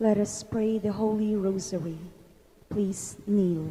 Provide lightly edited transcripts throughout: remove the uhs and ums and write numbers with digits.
Let us pray the Holy Rosary. Please kneel.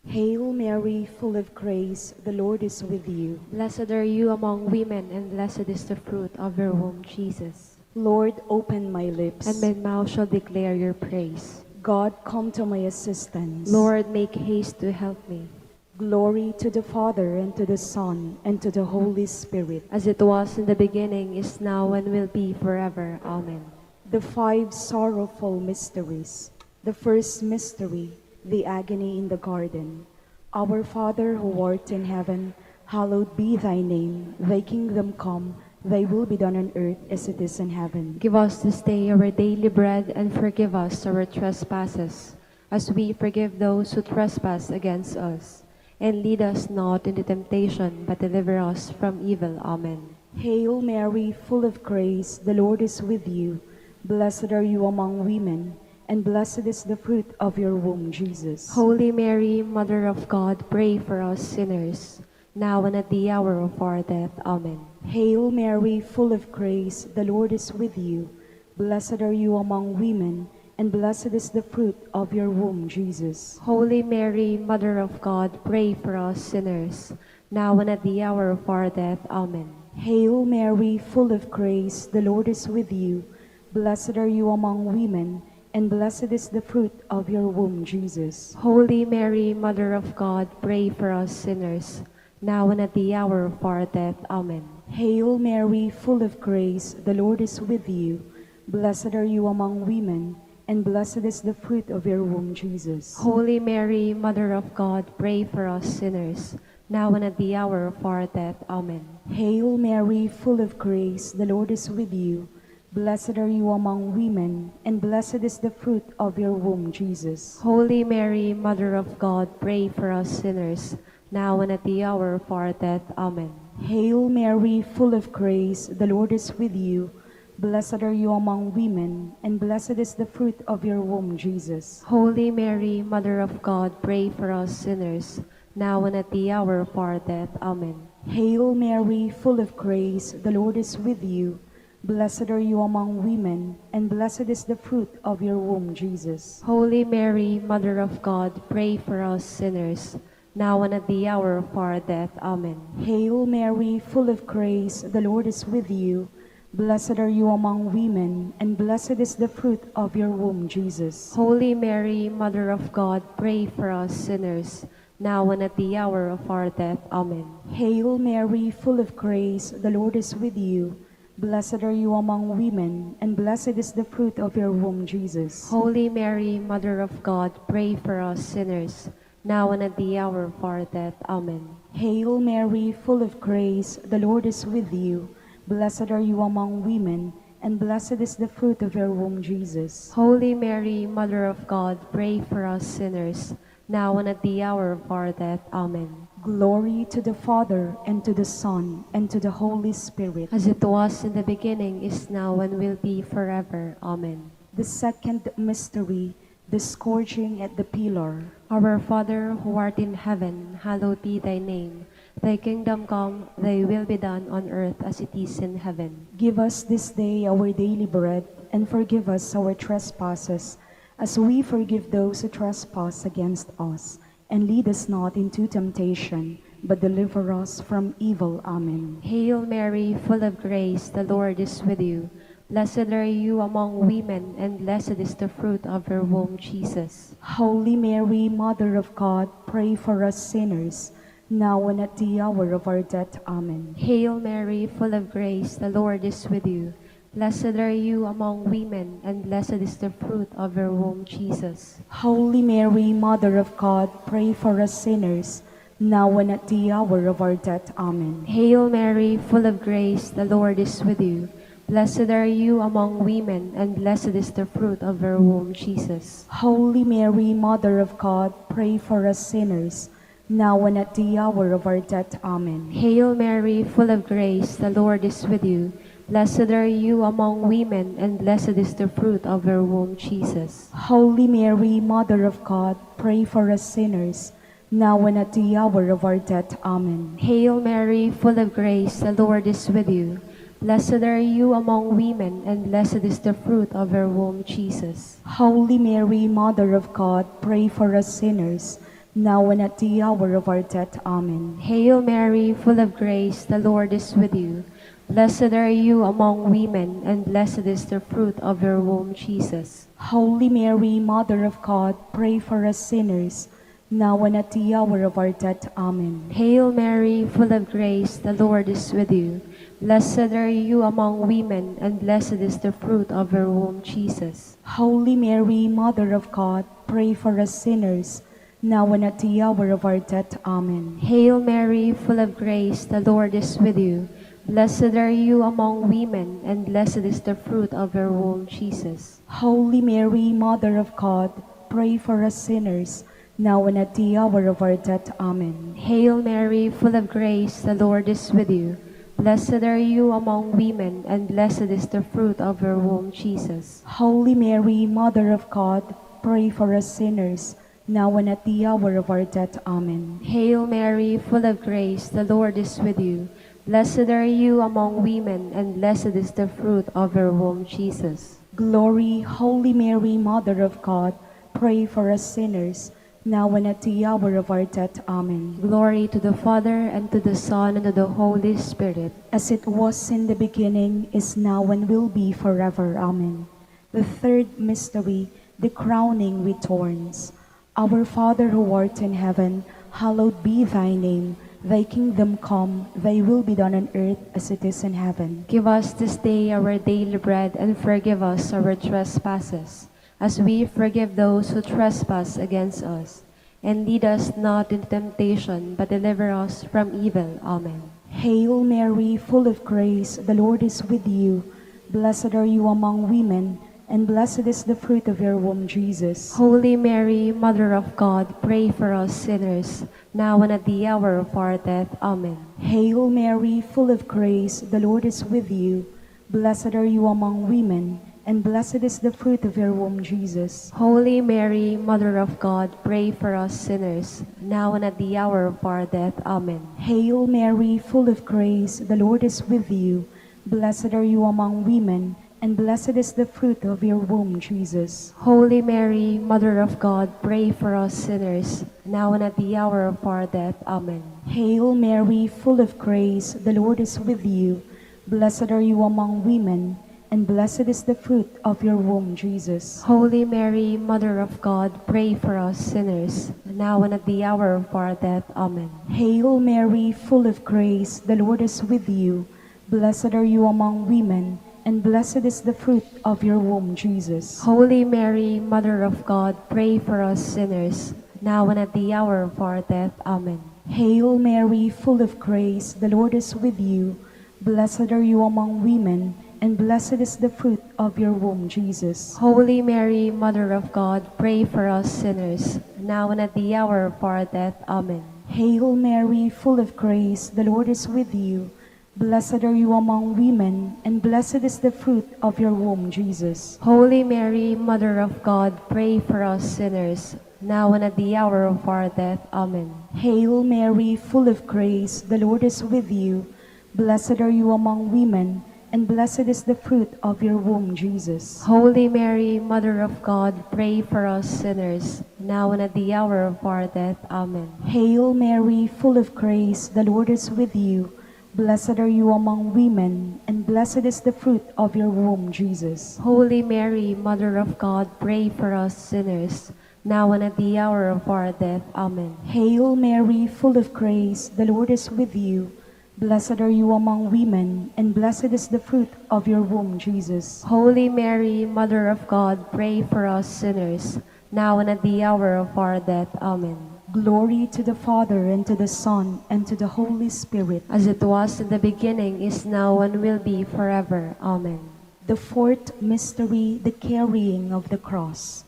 Hail Mary, full of grace, the Lord is with you. Blessed are you among women, and blessed is the fruit of your womb, Jesus. Lord, open my lips, And my mouth shall declare your praise. God, come to my assistance. Lord, make haste to help me. Glory to the Father, and to the Son, and to the Holy Spirit. As it was in the beginning, is now, and will be forever. Amen. The five sorrowful mysteries. The first mystery, the agony in the garden. Our Father who art in heaven, hallowed be thy name. Thy kingdom come, thy will be done on earth as it is in heaven. Give us this day our daily bread, and forgive us our trespasses, as we forgive those who trespass against us. And lead us not into temptation, but deliver us from evil. Amen. Hail Mary, full of grace, the Lord is with you. Blessed are you among women, and blessed is the fruit of your womb, Jesus. Holy Mary, Mother of God, pray for us sinners, now and at the hour of our death. Amen. Hail Mary, full of grace, the Lord is with you. Blessed are you among women, and blessed is the fruit of your womb, Jesus. Holy Mary, Mother of God, pray for us sinners, now and at the hour of our death. Amen. Hail Mary, full of grace, the Lord is with you. Blessed are you among women, and blessed is the fruit of your womb, Jesus. Holy Mary, Mother of God, pray for us sinners, now and at the hour of our death. Amen. Hail Mary, full of grace, the Lord is with you. Blessed are you among women, and blessed is the fruit of your womb, Jesus. Holy Mary, Mother of God, pray for us sinners, now and at the hour of our death. Amen. Hail Mary, full of grace, the Lord is with you. Blessed are you among women, and blessed is the fruit of your womb, Jesus. Holy Mary, Mother of God, pray for us sinners, now and at the hour of our death. Amen. Hail Mary, full of grace, the Lord is with you. Blessed are you among women, and blessed is the fruit of your womb, Jesus. Holy Mary, Mother of God, pray for us sinners, now and at the hour of our death. Amen. Hail Mary, full of grace, the Lord is with you. Blessed are you among women, and blessed is the fruit of your womb, Jesus. Holy Mary, Mother of God, pray for us sinners, now and at the hour of our death. Amen. Hail Mary, full of grace, the Lord is with you. Blessed are you among women, and blessed is the fruit of your womb, Jesus. Holy Mary, Mother of God, pray for us sinners, now and at the hour of our death. Amen. Hail Mary, full of grace, the Lord is with you. Blessed are you among women, and blessed is the fruit of your womb, Jesus. Holy Mary, Mother of God, pray for us sinners, now and at the hour of our death. Amen. Hail Mary, full of grace, the Lord is with you. Blessed are you among women, and blessed is the fruit of your womb, Jesus. Holy Mary, Mother of God, pray for us sinners, now and at the hour of our death. Amen. Glory to the Father, and to the Son, and to the Holy Spirit. As it was in the beginning, is now, and will be forever. Amen. The second mystery, the scourging at the pillar. Our Father, who art in heaven, hallowed be thy name. Thy kingdom come, thy will be done on earth as it is in heaven. Give us this day our daily bread, and forgive us our trespasses, as we forgive those who trespass against us. And lead us not into temptation, but deliver us from evil. Amen. Hail Mary, full of grace, the Lord is with you. Blessed are you among women, and blessed is the fruit of your womb, Jesus. Holy Mary, Mother of God, pray for us sinners, now and at the hour of our death. Amen. Hail Mary, full of grace, the Lord is with you. Blessed are you among women, and blessed is the fruit of your womb, Jesus. Holy Mary, Mother of God, pray for us sinners, now and at the hour of our death. Amen. Hail Mary, full of grace, the Lord is with you. Blessed are you among women, and blessed is the fruit of your womb, Jesus. Holy Mary, Mother of God, pray for us sinners, now and at the hour of our death. Amen. Hail Mary, full of grace, the Lord is with you. Blessed are you among women, and blessed is the fruit of your womb, Jesus. Holy Mary, Mother of God, pray for us sinners, now and at the hour of our death. Amen. Hail Mary, full of grace, the Lord is with you. Blessed are you among women, and blessed is the fruit of your womb, Jesus. Holy Mary, Mother of God, pray for us sinners, now and at the hour of our death. Amen. Hail Mary, full of grace, the Lord is with you. Blessed are you among women, and blessed is the fruit of your womb, Jesus. Holy Mary, Mother of God, pray for us sinners, now and at the hour of our death. Amen. Hail Mary, full of grace, the Lord is with you. Blessed are you among women, and blessed is the fruit of your womb, Jesus. Holy Mary, Mother of God, pray for us sinners, now and at the hour of our death. Amen. Hail Mary, full of grace, the Lord is with you. Blessed are you among women, and blessed is the fruit of your womb, Jesus. Holy Mary, Mother of God, pray for us sinners, now and at the hour of our death. Amen. Hail Mary, full of grace, the Lord is with you. Blessed are you among women, and blessed is the fruit of your womb, Jesus. Holy Mary, Mother of God, pray for us sinners, now and at the hour of our death. Amen. Hail Mary, full of grace, the Lord is with you. Blessed are you among women, and blessed is the fruit of your womb, Jesus. Glory, Holy Mary, Mother of God, pray for us sinners, now and at the hour of our death. Amen. Glory to the Father, and to the Son, and to the Holy Spirit. As it was in the beginning, is now, and will be forever. Amen. The third mystery, the crowning with thorns. Our Father who art in heaven, hallowed be thy name. Thy kingdom come, thy will be done on earth as it is in heaven. Give us this day our daily bread, and forgive us our trespasses, as we forgive those who trespass against us. And lead us not into temptation, but deliver us from evil. Amen. Hail Mary, full of grace, the Lord is with you. Blessed are you among women, and blessed is the fruit of your womb, Jesus. Holy Mary, Mother of God, pray for us sinners, now and at the hour of our death. Amen. Hail Mary, full of grace, the Lord is with you. Blessed are you among women, and blessed is the fruit of your womb, Jesus. Holy Mary, Mother of God, pray for us sinners, now and at the hour of our death. Amen. Hail Mary, full of grace, the Lord is with you. Blessed are you among women, and blessed is the fruit of your womb, Jesus. Holy Mary, Mother of God, pray for us sinners, now and at the hour of our death. Amen. Hail Mary, full of grace, the Lord is with you. Blessed are you among women, and blessed is the fruit of your womb, Jesus. Holy Mary, Mother of God, pray for us sinners, now and at the hour of our death. Amen. Hail Mary, full of grace, the Lord is with you. Blessed are you among women, and blessed is the fruit of your womb, Jesus. Holy Mary, Mother of God, pray for us sinners, now and at the hour of our death. Amen. Hail Mary, full of grace, the Lord is with you. Blessed are you among women, and blessed is the fruit of your womb, Jesus. Holy Mary, Mother of God, pray for us sinners, now and at the hour of our death. Amen. Hail Mary, full of grace, the Lord is with you. Blessed are you among women, and blessed is the fruit of your womb, Jesus. Holy Mary, Mother of God, pray for us sinners, now and at the hour of our death. Amen. Hail Mary, full of grace, the Lord is with you. Blessed are you among women, and blessed is the fruit of your womb, Jesus. Holy Mary, Mother of God, pray for us sinners, now and at the hour of our death. Amen. Hail Mary, full of grace, the Lord is with you. Blessed are you among women, and blessed is the fruit of your womb, Jesus. Holy Mary, Mother of God, pray for us sinners, now and at the hour of our death. Amen. Hail Mary, full of grace, the Lord is with you. Blessed are you among women, and blessed is the fruit of your womb, Jesus. Holy Mary, Mother of God, pray for us sinners, now and at the hour of our death. Amen. Glory to the Father, and to the Son, and to the Holy Spirit. As it was in the beginning, is now, and will be forever. Amen. The fourth mystery, the carrying of the cross.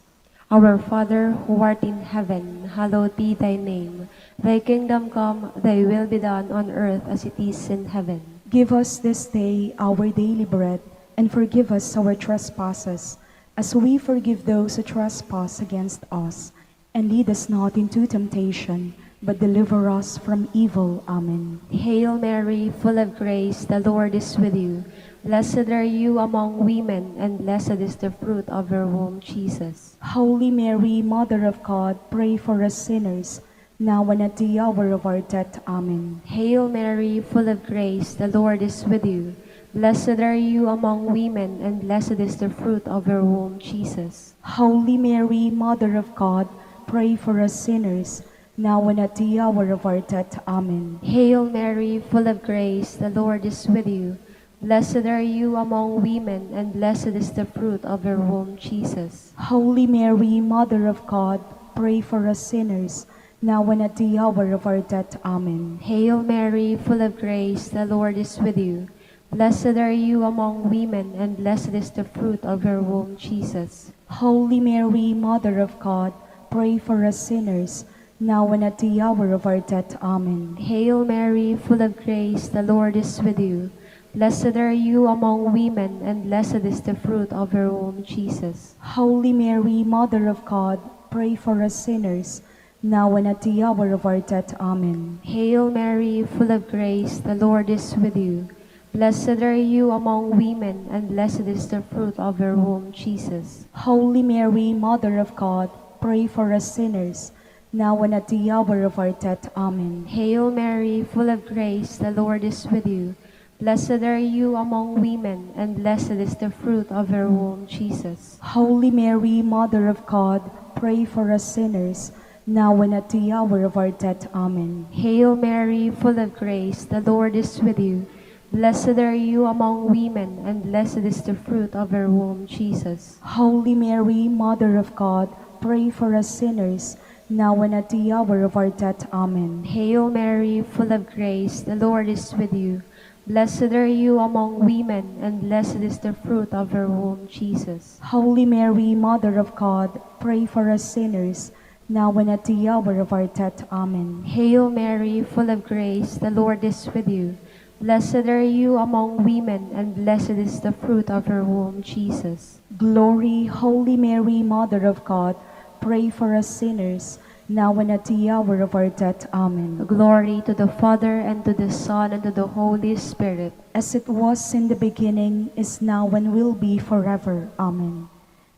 Our Father, who art in heaven, hallowed be thy name. Thy kingdom come, thy will be done on earth as it is in heaven. Give us this day our daily bread, and forgive us our trespasses, as we forgive those who trespass against us. And lead us not into temptation, but deliver us from evil. Amen. Hail Mary, full of grace, the Lord is with you. Blessed are you among women, and blessed is the fruit of your womb, Jesus. Holy Mary, Mother of God, pray for us sinners, now and at the hour of our death. Amen. Hail Mary, full of grace, the Lord is with you. Blessed are you among women, and blessed is the fruit of your womb, Jesus. Holy Mary, Mother of God, pray for us sinners, now and at the hour of our death. Amen. Hail Mary, full of grace, the Lord is with you. Blessed are you among women, and blessed is the fruit of your womb, Jesus. Holy Mary, Mother of God, pray for us sinners, now and at the hour of our death. Amen. Hail Mary, full of grace, the Lord is with you. Blessed are you among women, and blessed is the fruit of your womb, Jesus. Holy Mary, Mother of God, pray for us sinners, now and at the hour of our death. Amen. Hail Mary, full of grace, the Lord is with you. Blessed are you among women, and blessed is the fruit of your womb, Jesus. Holy Mary, Mother of God, pray for us sinners, now and at the hour of our death. Amen. Hail Mary, full of grace, the Lord is with you. Blessed are you among women, and blessed is the fruit of your womb, Jesus. Holy Mary, Mother of God, pray for us sinners, now and at the hour of our death. Amen. Hail Mary, full of grace, the Lord is with you. Blessed are you among women, and blessed is the fruit of your womb, Jesus. Holy Mary, Mother of God, pray for us sinners, now and at the hour of our death. Amen. Hail Mary, full of grace, the Lord is with you. Blessed are you among women, and blessed is the fruit of your womb, Jesus. Holy Mary, Mother of God, pray for us sinners, now and at the hour of our death. Amen. Hail Mary, full of grace, the Lord is with you. Blessed are you among women, and blessed is the fruit of your womb, Jesus. Holy Mary, Mother of God, pray for us sinners, now and at the hour of our death. Amen. Hail Mary, full of grace, the Lord is with you. Blessed are you among women, and blessed is the fruit of your womb, Jesus. Glory, Holy Mary, Mother of God, pray for us sinners, now and at the hour of our death. Amen. Glory to the Father, and to the Son, and to the Holy Spirit. As it was in the beginning, is now, and will be forever. Amen.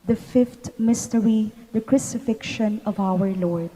The fifth mystery, the crucifixion of our Lord.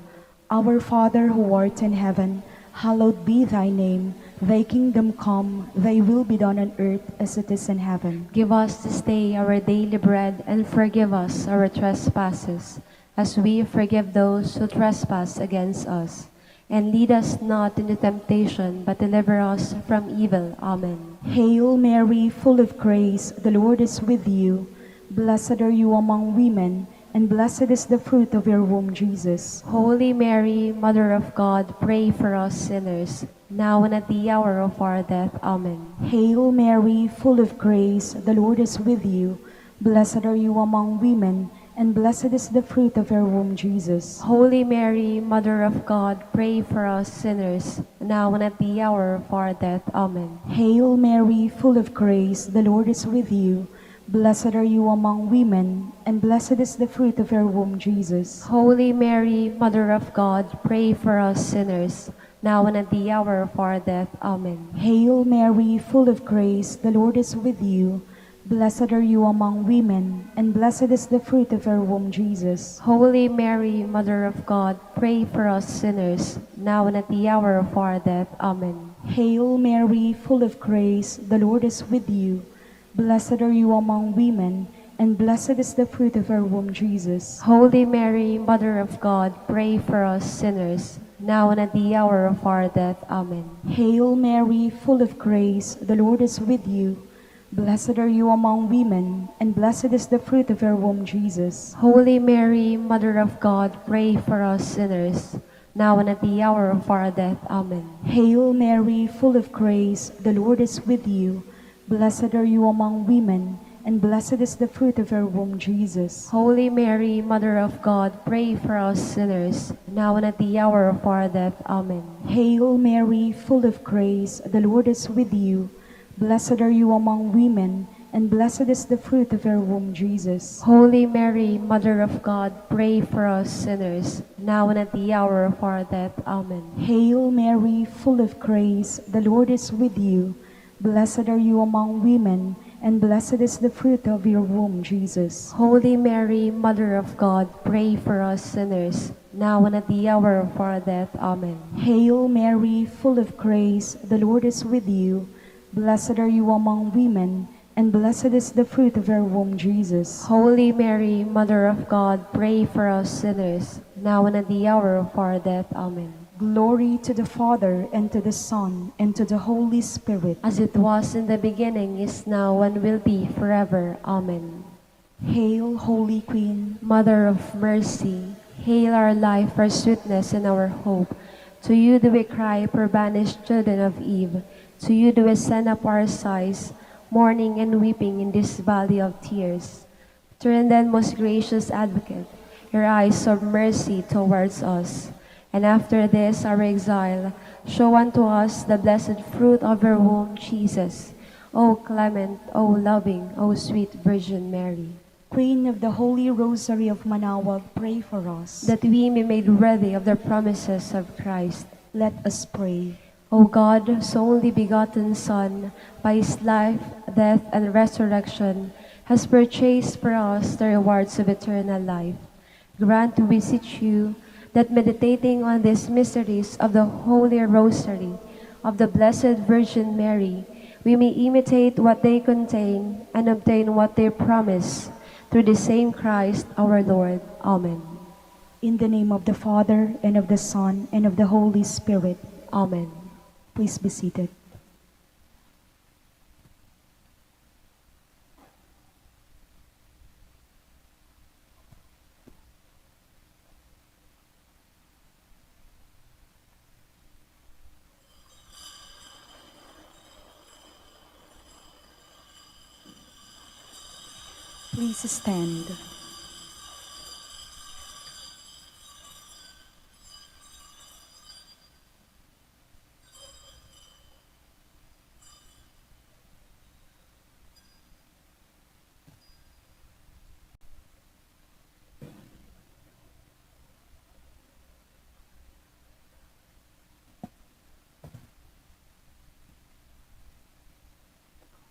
Our Father who art in heaven, hallowed be thy name. Thy kingdom come, thy will be done on earth as it is in heaven. Give us this day our daily bread, and forgive us our trespasses, as we forgive those who trespass against us. And lead us not into temptation, but deliver us from evil. Amen. Hail Mary, full of grace, the Lord is with you. Blessed are you among women, and blessed is the fruit of your womb, Jesus. Holy Mary, Mother of God, pray for us sinners, now and at the hour of our death. Amen. Hail Mary, full of grace, the Lord is with you. Blessed are you among women, and blessed is the fruit of your womb, Jesus. Holy Mary, Mother of God, pray for us sinners, now and at the hour of our death. Amen. Hail Mary, full of grace, the Lord is with you. Blessed are you among women, and blessed is the fruit of your womb, Jesus. Holy Mary, Mother of God, pray for us sinners, now and at the hour of our death. Amen. Hail Mary, full of grace, the Lord is with you. Blessed are you among women, and blessed is the fruit of your womb, Jesus. Holy Mary, Mother of God, pray for us sinners, now and at the hour of our death. Amen. Hail Mary, full of grace, the Lord is with you. Blessed are you among women, and blessed is the fruit of your womb, Jesus. Holy Mary, Mother of God, pray for us sinners, now and at the hour of our death. Amen. Hail Mary, full of grace, the Lord is with you. Blessed are you among women, and blessed is the fruit of your womb, Jesus. Holy Mary, Mother of God, pray for us sinners, now and at the hour of our death. Amen. Hail Mary, full of grace, the Lord is with you. Blessed are you among women, and blessed is the fruit of your womb, Jesus. Holy Mary, Mother of God, pray for us sinners, now and at the hour of our death. Amen. Hail Mary, full of grace, the Lord is with you. Blessed are you among women, and blessed is the fruit of your womb, Jesus. Holy Mary, Mother of God, pray for us sinners, now and at the hour of our death. Amen. Hail Mary, full of grace, the Lord is with you. Blessed are you among women, and blessed is the fruit of your womb, Jesus. Holy Mary, Mother of God, pray for us sinners, now and at the hour of our death. Amen. Hail Mary, full of grace, the Lord is with you. Blessed are you among women, and blessed is the fruit of your womb, Jesus. Holy Mary, Mother of God, pray for us sinners, now and at the hour of our death. Amen. Glory to the Father, and to the Son, and to the Holy Spirit. As it was in the beginning, is now, and will be forever. Amen. Hail, Holy Queen. Mother of mercy, hail our life, our sweetness, and our hope. To you do we cry, poor banished children of Eve. To you do we send up our sighs, mourning and weeping in this valley of tears. Turn then, most gracious Advocate, your eyes of mercy towards us, and after this our exile, show unto us the blessed fruit of your womb, Jesus. O clement, O loving, O sweet Virgin Mary. Queen of the Holy Rosary of Manaoag, pray for us. That we may be made worthy of the promises of Christ. Let us pray. O God, whose only begotten Son, by his life, death, and resurrection, has purchased for us the rewards of eternal life, grant, we beseech you, that meditating on these mysteries of the Holy Rosary of the Blessed Virgin Mary, we may imitate what they contain and obtain what they promise, through the same Christ our Lord. Amen. In the name of the Father, and of the Son, and of the Holy Spirit. Amen. Please be seated. Please stand.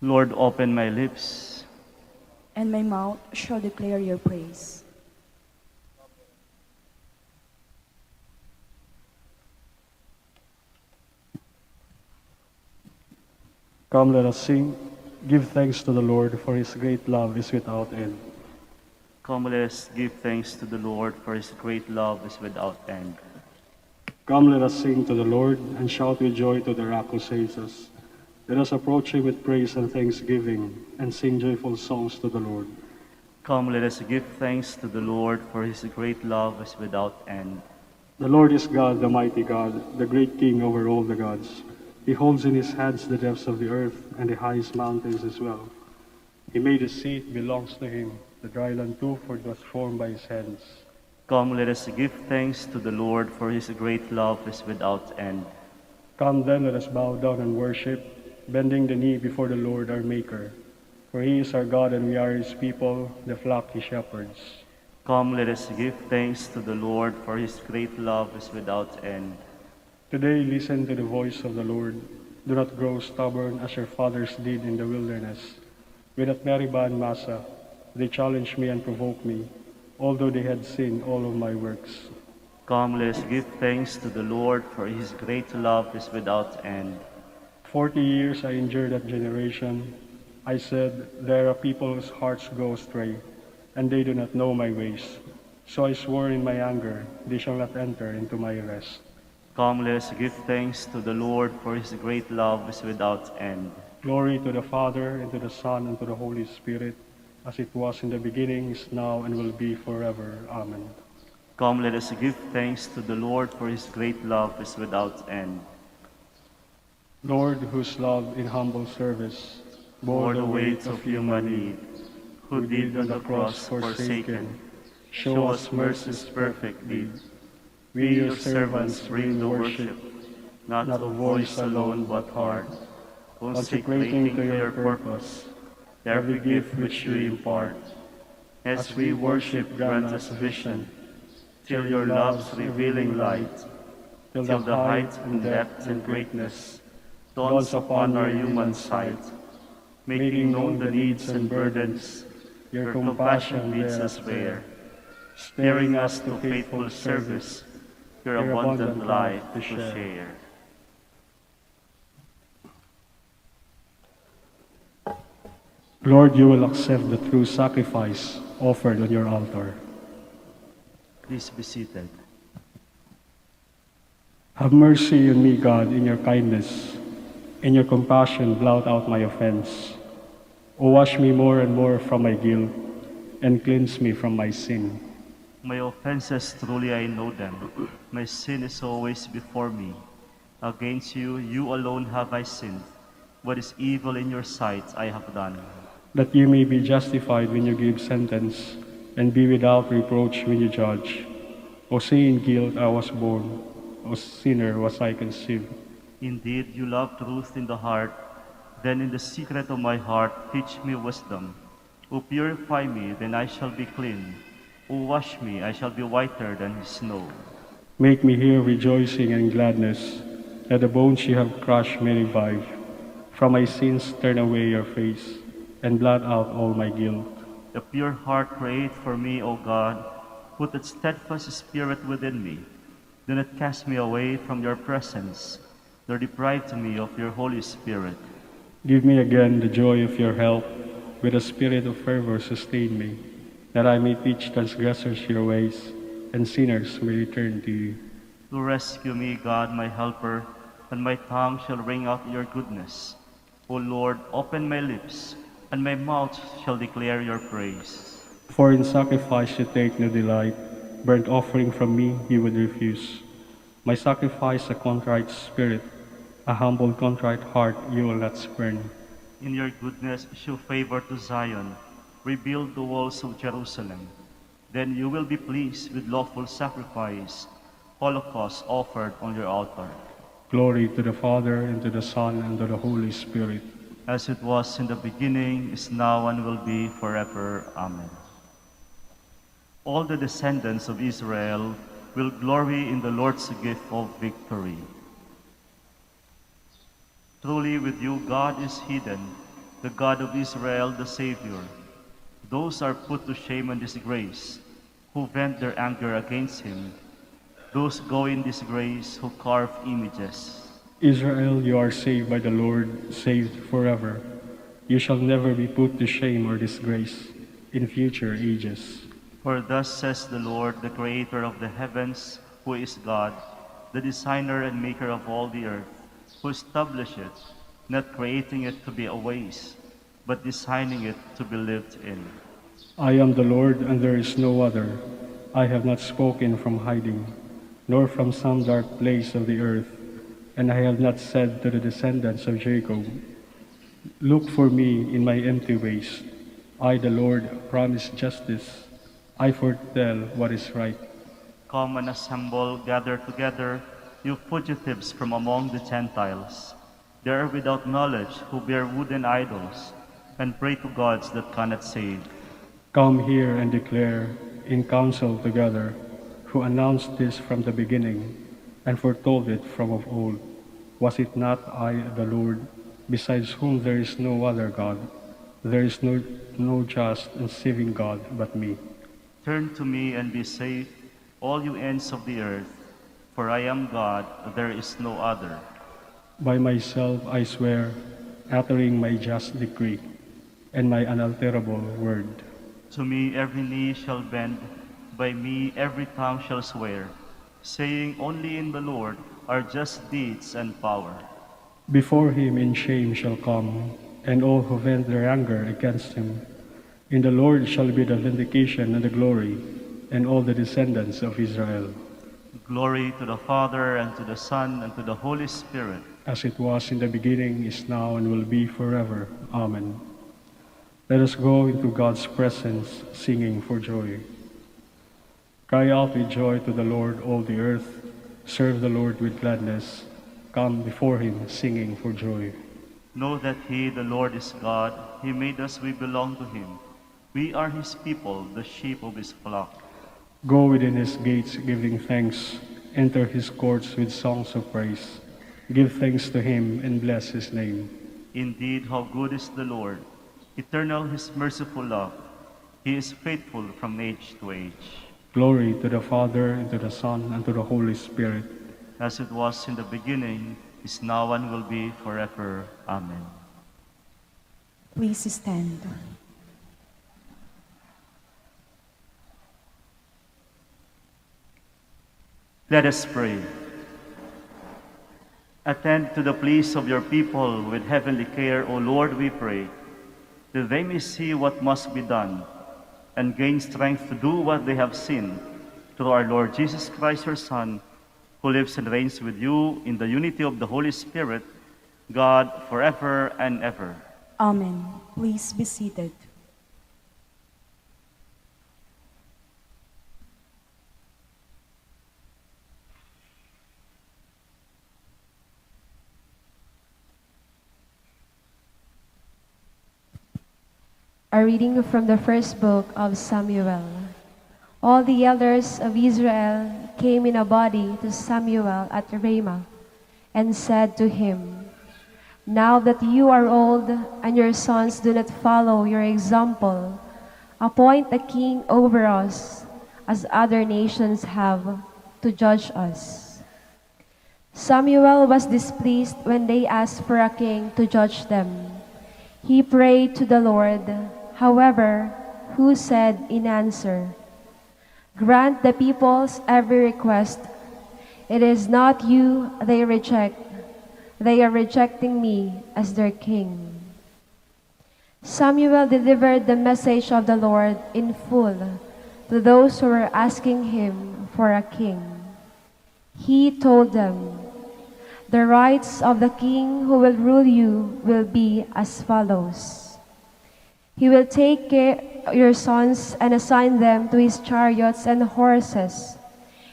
Lord, open my lips, And my mouth shall declare your praise. Come, let us sing. Give thanks to the Lord, for his great love is without end. Come, let us give thanks to the Lord, for his great love is without end. Come, let us sing to the Lord, and shout with joy to the rock who saves us. Let us approach him with praise and thanksgiving, and sing joyful songs to the Lord. Come, let us give thanks to the Lord, for his great love is without end. The Lord is God, the mighty God, the great King over all the gods. He holds in his hands the depths of the earth, and the highest mountains as well. He made the sea, it belongs to him, the dry land too, for it was formed by his hands. Come, let us give thanks to the Lord, for his great love is without end. Come then, let us bow down and worship, bending the knee before the Lord our Maker. For he is our God, and we are his people, the flock he shepherds. Come, let us give thanks to the Lord, for his great love is without end. Today listen to the voice of the Lord. Do not grow stubborn as your fathers did in the wilderness. With at Meribah and Massa, they challenged me and provoked me, although they had seen all of my works. Come, let us give thanks to the Lord, for his great love is without end. 40 years I endured that generation. I said, there are people whose hearts go astray, and they do not know my ways. So I swore in my anger, they shall not enter into my rest. Come, let us give thanks to the Lord, for his great love is without end. Glory to the Father, and to the Son, and to the Holy Spirit, as it was in the beginning, is now, and will be forever. Amen. Come, let us give thanks to the Lord, for his great love is without end. Lord, whose love in humble service Bore the weight of human need, who did on the cross forsaken, show us mercy's perfect deed. We, your servants, bring the worship, not of voice alone but heart, consecrating to your purpose every gift which you impart. As we worship, grant us vision, till your love's revealing light, till the height and depth and greatness dawns upon our human sight. making known the needs and burdens. Your compassion bids us bear, stirring us to faithful service, your abundant life to share. Lord, you will accept the true sacrifice offered on your altar. Please be seated. Have mercy on me, God, in your kindness. In your compassion, blot out my offense. O wash me more and more from my guilt, and cleanse me from my sin. My offenses truly I know them. My sin is always before me. Against you, you alone have I sinned. What is evil in your sight I have done. That you may be justified when you give sentence, and be without reproach when you judge. O say in guilt I was born, O sinner was I conceived. Indeed, you love truth in the heart. Then in the secret of my heart, teach me wisdom. O purify me, then I shall be clean. O wash me, I shall be whiter than snow. Make me hear rejoicing and gladness, that the bones you have crushed may revive. From my sins turn away your face, and blot out all my guilt. A pure heart create for me, O God. Put a steadfast spirit within me. Do not cast me away from your presence, nor deprive me of your Holy Spirit. Give me again the joy of your help. With a spirit of fervor sustain me, that I may teach transgressors your ways, and sinners may return to you. To rescue me, God, my helper, and my tongue shall ring out your goodness. O Lord, open my lips, and my mouth shall declare your praise. For in sacrifice you take no delight, burnt offering from me you would refuse. My sacrifice a contrite spirit, a humble contrite heart you will not spurn. In your goodness show favor to Zion, rebuild the walls of Jerusalem. Then you will be pleased with lawful sacrifice, holocaust offered on your altar. Glory to the Father, and to the Son, and to the Holy Spirit. As it was in the beginning, is now, and will be forever. Amen. All the descendants of Israel will glory in the Lord's gift of victory. Truly with you God is hidden, the God of Israel the Savior. Those are put to shame and disgrace, who vent their anger against him. Those go in disgrace who carve images. Israel, you are saved by the Lord, saved forever. You shall never be put to shame or disgrace in future ages. For thus says the Lord, the Creator of the heavens, who is God, the designer and maker of all the earth, who established it, not creating it to be a waste, but designing it to be lived in. I am the Lord, and there is no other. I have not spoken from hiding, nor from some dark place of the earth, and I have not said to the descendants of Jacob, look for me in my empty waste. I, the Lord, promise justice. I foretell what is right. Come and assemble, gather together, you fugitives from among the Gentiles. They are without knowledge who bear wooden idols, and pray to gods that cannot save. Come here and declare in council together, who announced this from the beginning, and foretold it from of old. Was it not I, the Lord, besides whom there is no other God? There is no just and saving God but me. Turn to me and be saved, all you ends of the earth, for I am God, there is no other. By myself I swear, uttering my just decree, and my unalterable word. To me every knee shall bend, by me every tongue shall swear, saying only in the Lord are just deeds and power. Before him in shame shall come, and all who vent their anger against him. In the Lord shall be the vindication and the glory, and all the descendants of Israel. Glory to the Father, and to the Son, and to the Holy Spirit. As it was in the beginning, is now, and will be forever. Amen. Let us go into God's presence, singing for joy. Cry out with joy to the Lord, all the earth. Serve the Lord with gladness. Come before him, singing for joy. Know that he, the Lord, is God. He made us, we belong to him. We are his people, the sheep of his flock. Go within his gates, giving thanks. Enter his courts with songs of praise. Give thanks to him and bless his name. Indeed, how good is the Lord! Eternal his merciful love. He is faithful from age to age. Glory to the Father, and to the Son, and to the Holy Spirit. As it was in the beginning, is now, and will be forever. Amen. Please stand. Let us pray. Attend to the pleas of your people with heavenly care, O Lord, we pray, that they may see what must be done and gain strength to do what they have seen, through our Lord Jesus Christ, your Son, who lives and reigns with you in the unity of the Holy Spirit, God, forever and ever. Amen. Please be seated. A reading from the first book of Samuel. All the elders of Israel came in a body to Samuel at Ramah and said to him, "Now that you are old and your sons do not follow your example, appoint a king over us, as other nations have, to judge us." Samuel was displeased when they asked for a king to judge them. He prayed to the Lord, however, who said in answer, "Grant the people's every request. It is not you they reject. They are rejecting me as their king." Samuel delivered the message of the Lord in full to those who were asking him for a king. He told them, "The rights of the king who will rule you will be as follows. He will take your sons and assign them to his chariots and horses,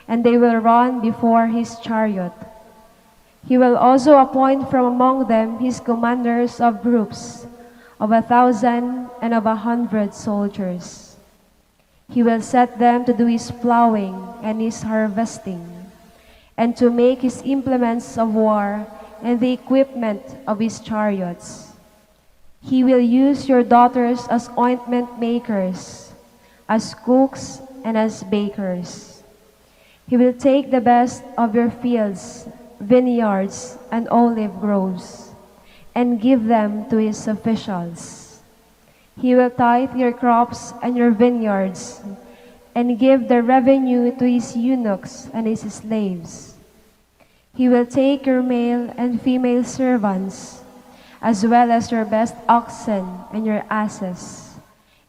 and they will run before his chariot. He will also appoint from among them his commanders of groups, of 1,000 and of 100 soldiers. He will set them to do his plowing and his harvesting, and to make his implements of war and the equipment of his chariots. He will use your daughters as ointment makers, as cooks and as bakers. He will take the best of your fields, vineyards, and olive groves, and give them to his officials. He will tithe your crops and your vineyards, and give the revenue to his eunuchs and his slaves. He will take your male and female servants, as well as your best oxen and your asses,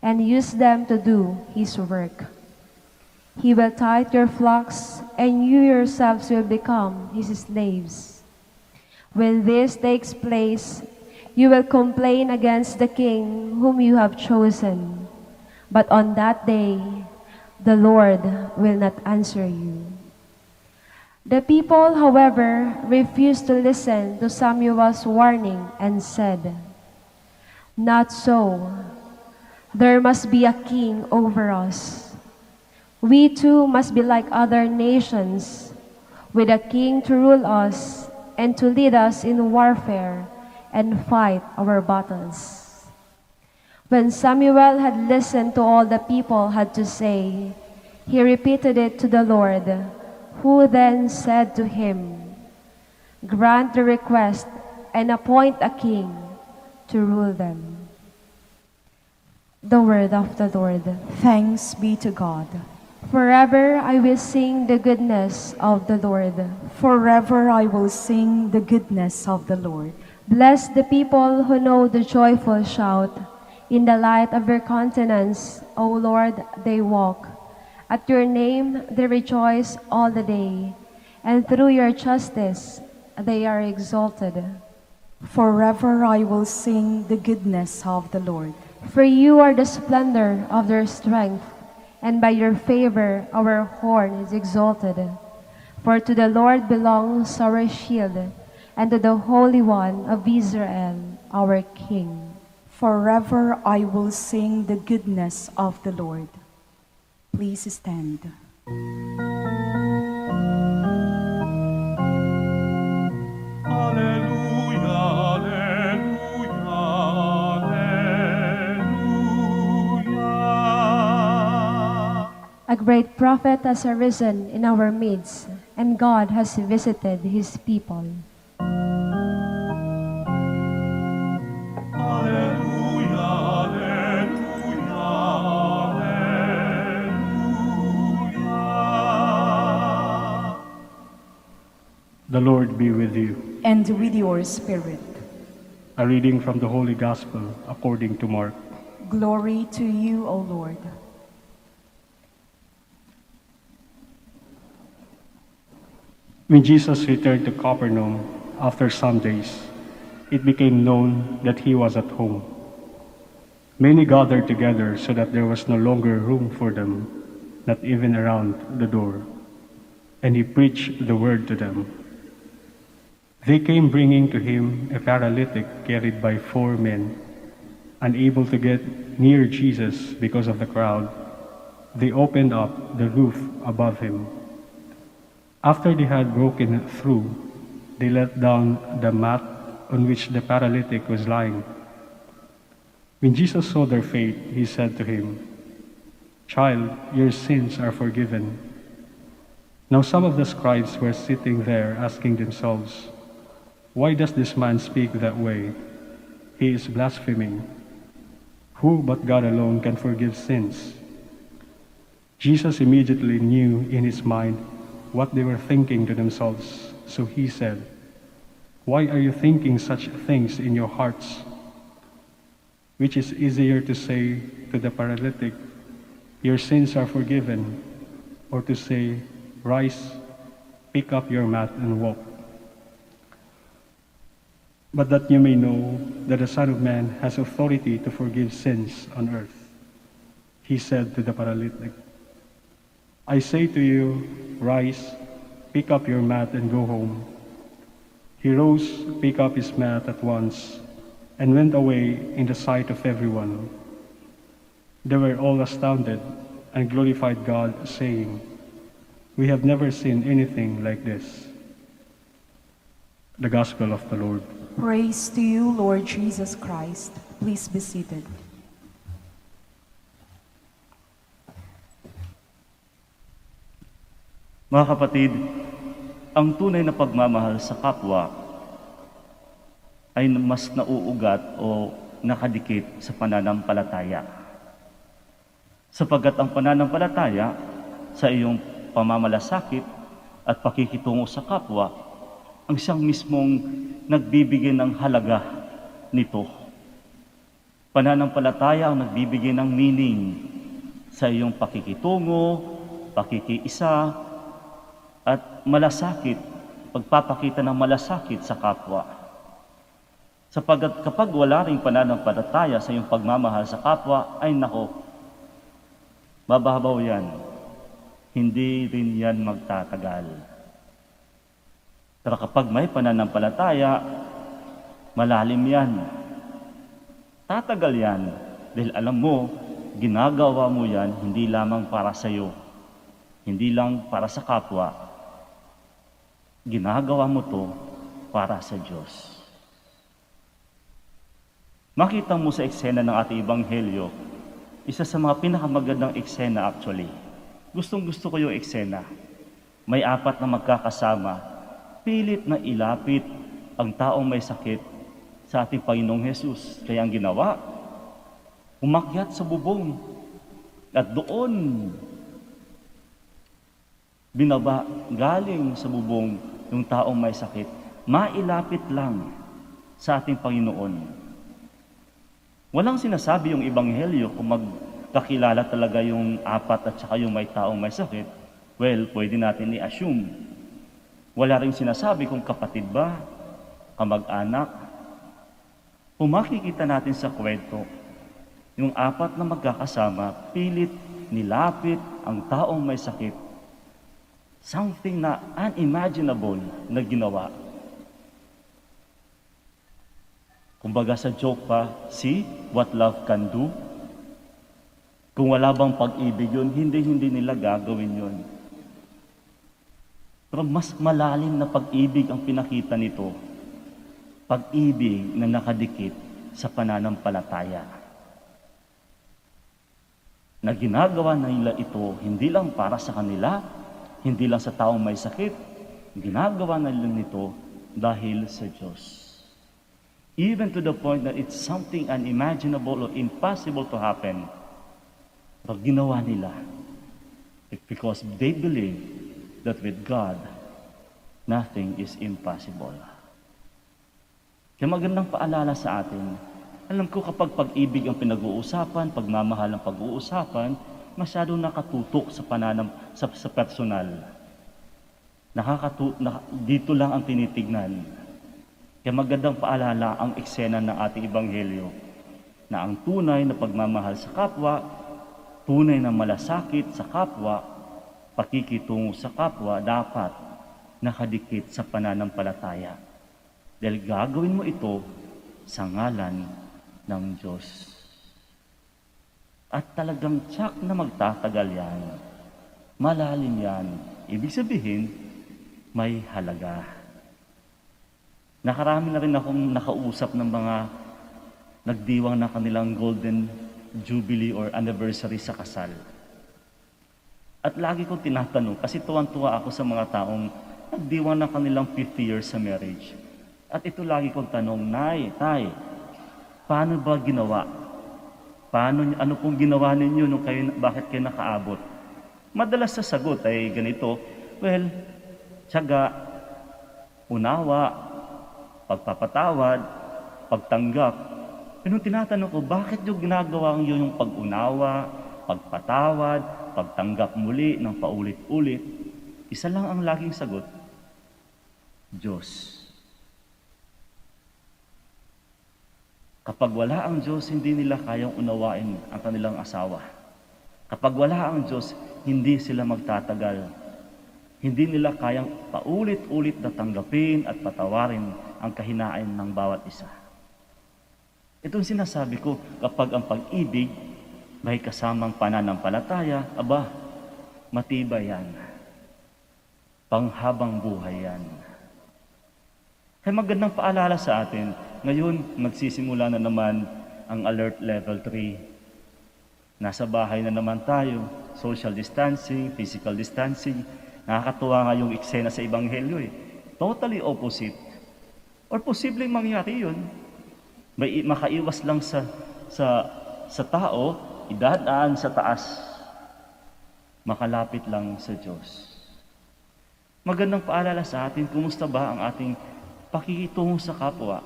and use them to do his work. He will tithe your flocks, and you yourselves will become his slaves. When this takes place, you will complain against the king whom you have chosen. But on that day, the Lord will not answer you." The people, however, refused to listen to Samuel's warning and said, "Not so. There must be a king over us. We too must be like other nations, with a king to rule us and to lead us in warfare and fight our battles." When Samuel had listened to all the people had to say, he repeated it to the Lord, who then said to him, "Grant the request and appoint a king to rule them." The word of the Lord. Thanks be to God. Forever I will sing the goodness of the Lord. Forever I will sing the goodness of the Lord. Bless the people who know the joyful shout. In the light of your countenance, O Lord, they walk. At your name they rejoice all the day, and through your justice they are exalted. Forever I will sing the goodness of the Lord. For you are the splendor of their strength, and by your favor our horn is exalted. For to the Lord belongs our shield, and to the Holy One of Israel, our King. Forever I will sing the goodness of the Lord. Please stand. Alleluia, alleluia. great prophet has arisen in our midst, and God has visited his people. The Lord be with you. And with your spirit. A reading from the Holy Gospel according to Mark. Glory to you, O Lord. When Jesus returned to Capernaum after some days, it became known that he was at home. Many gathered together so that there was no longer room for them, not even around the door. And he preached the word to them. They came bringing to him a paralytic carried by 4 men. Unable to get near Jesus because of the crowd, they opened up the roof above him. After they had broken through, they let down the mat on which the paralytic was lying. When Jesus saw their faith, he said to him, "Child, your sins are forgiven." Now some of the scribes were sitting there asking themselves, "Why does this man speak that way? He is blaspheming. Who but God alone can forgive sins?" Jesus immediately knew in his mind what they were thinking to themselves. So he said, "Why are you thinking such things in your hearts? Which is easier to say to the paralytic, 'Your sins are forgiven,' or to say, 'Rise, pick up your mat and walk'? But that you may know that the Son of Man has authority to forgive sins on earth," he said to the paralytic, "I say to you, rise, pick up your mat and go home." He rose, picked up his mat at once, and went away in the sight of everyone. They were all astounded and glorified God, saying, "We have never seen anything like this." The Gospel of the Lord. Praise to you, Lord Jesus Christ. Please be seated. Mga kapatid, ang tunay na pagmamahal sa kapwa ay mas nauugat o nakadikit sa pananampalataya. Sapagkat ang pananampalataya sa iyong pamamalasakit at pakikitungo sa kapwa ang siyang mismong nagbibigay ng halaga nito. Pananampalataya ang nagbibigay ng meaning sa iyong pakikitungo, pakikiisa, at malasakit, pagpapakita ng malasakit sa kapwa. Sapagkat kapag wala ring pananampalataya sa iyong pagmamahal sa kapwa, ay nako, mababaw yan. Hindi rin yan magtatagal. Pero kapag may pananampalataya, malalim yan. Tatagal yan. Dahil alam mo, ginagawa mo yan hindi lamang para sa iyo, hindi lang para sa kapwa. Ginagawa mo to para sa Diyos. Makita mo sa eksena ng ating Ebanghelyo, isa sa mga pinakamagandang eksena actually. Gustong-gusto ko yung eksena. May 4 na magkakasama, pilit na ilapit ang taong may sakit sa ating Panginoong Hesus. Kaya ang ginawa, umakyat sa bubong at doon binaba galing sa bubong yung taong may sakit. Mailapit lang sa ating Panginoon. Walang sinasabi yung Ebanghelyo kung magkakilala talaga yung 4 at saka yung may taong may sakit. Well, pwede natin i-assume. Wala rin sinasabi kung kapatid ba, kamag-anak. Kung makikita natin sa kwento, yung 4 na magkakasama, pilit nilapit ang taong may sakit. Something na unimaginable na ginawa. Kumbaga sa joke pa, see what love can do? Kung wala bang pag-ibig yun, hindi nila gagawin yun. Pero mas malalim na pag-ibig ang pinakita nito. Pag-ibig na nakadikit sa pananampalataya. na ginagawa nila ito hindi lang para sa kanila, hindi lang sa taong may sakit, ginagawa nila nito dahil sa Diyos. Even to the point that it's something unimaginable or impossible to happen. Pag ginawa nila, it's because they believe that with God, nothing is impossible. Kaya magandang paalala sa atin, alam ko kapag pag-ibig ang pinag-uusapan, pagmamahal ang pag-uusapan, masyadong nakatutok sa personal. Dito lang ang tinitignan. Kaya magandang paalala ang eksena ng ating Ebanghelyo na ang tunay na pagmamahal sa kapwa, tunay na malasakit sa kapwa, pakikitungo sa kapwa dapat nakadikit sa pananampalataya. Dahil gagawin mo ito sa ngalan ng Diyos. At talagang tsak na magtatagal yan. Malalim yan. Ibig sabihin, may halaga. Nakarami na rin akong nakausap ng mga nagdiwang na kanilang golden jubilee or anniversary sa kasal. At lagi kong tinatanong, kasi tuwan-tuwa ako sa mga taong nagdiwang na kanilang 50 years sa marriage. At ito lagi kong tanong, Nay, Tay, paano ba ginawa? Ano pong ginawa ninyo nung bakit kayo nakaabot? Madalas sa sagot ay ganito, well, tiyaga, unawa, pagpapatawad, pagtanggap. Pero tinatanong ko, bakit yung ginagawa yung pag-unawa, pagpatawad, pagtanggap muli ng paulit-ulit? Isa lang ang laging sagot, Diyos. Kapag wala ang Diyos, hindi nila kayang unawain ang kanilang asawa. Kapag wala ang Diyos, hindi sila magtatagal. Hindi nila kayang paulit-ulit na tanggapin at patawarin ang kahinaan ng bawat isa. Itong sinasabi ko, kapag ang pag-ibig may kasamang pananampalataya, aba, matibay yan. Panghabang buhay yan. Kaya magandang paalala sa atin, ngayon magsisimula na naman ang alert level 3. Nasa bahay na naman tayo, social distancing, physical distancing. Nakakatuwa nga yung eksena sa Ebanghelyo eh. Totally opposite. Or posibleng mangyari yun. Makaiwas lang sa tao, idadaan sa taas. Makalapit lang sa Diyos. Magandang paalala sa atin, kumusta ba ang ating pakikitungo sa kapwa?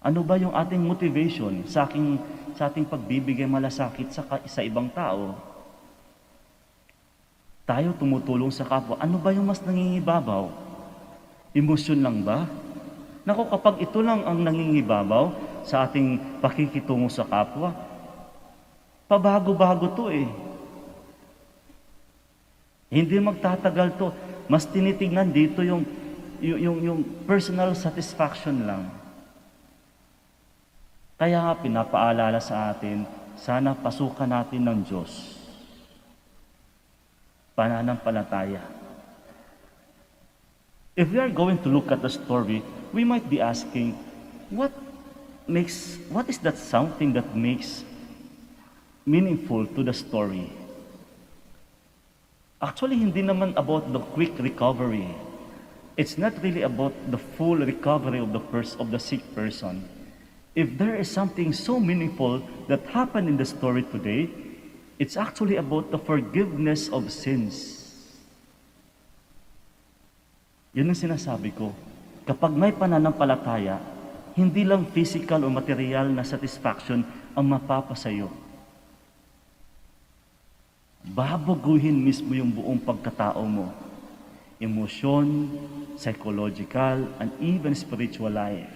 Ano ba yung ating motivation sa ating pagbibigay malasakit sa ibang tao? Tayo tumutulong sa kapwa. Ano ba yung mas nangingibabaw? Emosyon lang ba? Naku, kapag ito lang ang nangingibabaw sa ating pakikitungo sa kapwa, pabago-bago to eh. Hindi magtatagal to. Mas tinitignan dito yung personal satisfaction lang. Kaya nga pinapaalala sa atin, sana pasukan natin ng Diyos. Pananampalataya. If we are going to look at the story, we might be asking, what is that something that makes meaningful to the story? Actually, hindi naman about the quick recovery. It's not really about the full recovery of the sick person. If there is something so meaningful that happened in the story today, it's actually about the forgiveness of sins. Yun ang sinasabi ko. Kapag may pananampalataya, hindi lang physical o material na satisfaction ang mapapasayo. Babaguhin mismo yung buong pagkatao mo. Emosyon, psychological, and even spiritual life.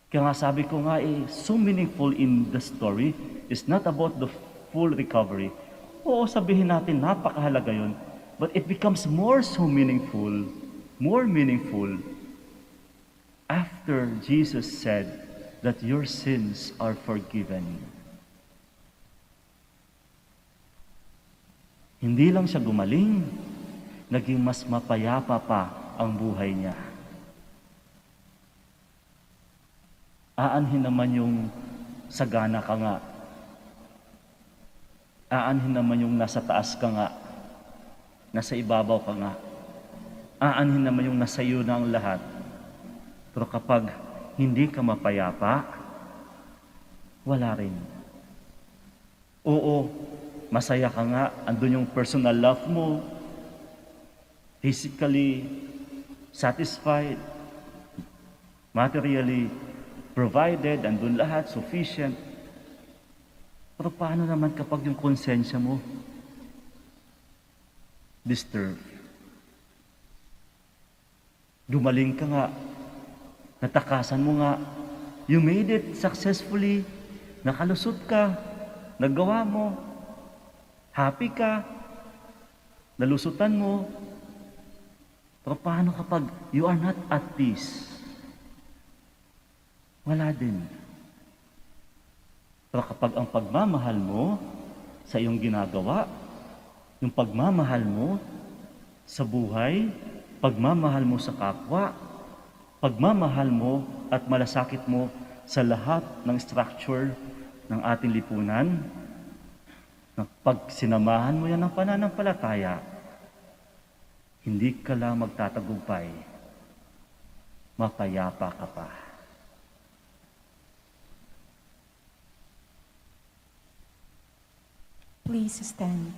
Kaya nga sabi ko nga so meaningful in the story is not about the full recovery. Oo, sabihin natin, napakahalaga yun. But it becomes more meaningful after Jesus said that your sins are forgiven. Hindi lang siya gumaling, naging mas mapayapa pa ang buhay niya. Aanhin naman yung sagana ka nga, Aanhin naman yung nasa taas ka nga, nasa ibabaw ka nga. Aanhin naman yung nasa iyo na ang lahat. Pero kapag hindi ka mapayapa, wala rin. Oo, masaya ka nga, andun yung personal love mo, physically satisfied, materially provided, andun lahat, sufficient. Pero paano naman kapag yung konsensya mo disturbed? Gumaling ka nga, natakasan mo nga, you made it successfully, nakalusot ka, nagawa mo, happy ka, nalusutan mo. Pero paano kapag you are not at peace? Wala din. Pero kapag ang pagmamahal mo sa iyong ginagawa, yung pagmamahal mo sa buhay, pagmamahal mo sa kapwa, pagmamahal mo at malasakit mo sa lahat ng structure ng ating lipunan, pag sinamahan mo yan ng pananampalataya, hindi ka lang magtatagumpay, mapayapa ka pa. Please stand.